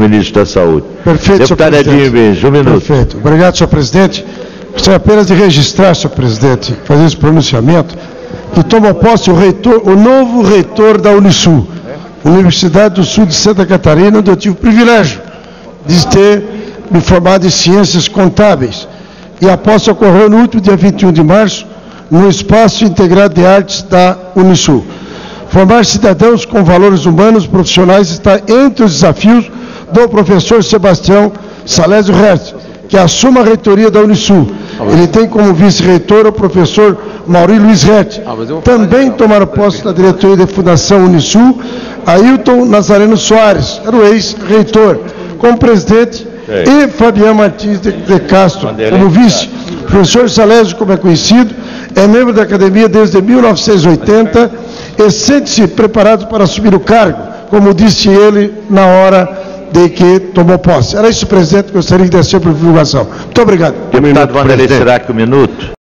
ministro da Saúde. Perfeito, Deputado Edinho Benjo, 1 minuto. Perfeito. Obrigado, senhor presidente. Gostaria apenas de registrar, senhor presidente, fazer esse pronunciamento, que toma posse o novo reitor da Unisul, Universidade do Sul de Santa Catarina, onde eu tive o privilégio de ter me formado em Ciências Contábeis. E a posse ocorreu no último dia 21 de março, no Espaço Integrado de Artes da Unisul. Formar cidadãos com valores humanos profissionais está entre os desafios do professor Sebastião Salésio Hertz, que assume a reitoria da Unisul. Ele tem como vice-reitor o professor Mauri Luiz Hertz. Também tomaram posse da diretoria da Fundação Unisul, Ailton Nazareno Soares, era o ex-reitor, como presidente, e Fabiano Martins de Castro, como vice. O professor Salésio, como é conhecido, é membro da academia desde 1980 e sente-se preparado para assumir o cargo, como disse ele na hora de que tomou posse. Era isso, presidente, que gostaria de dar a sua divulgação. Muito obrigado. Deputado Vanderlei Sirac, 1 minuto.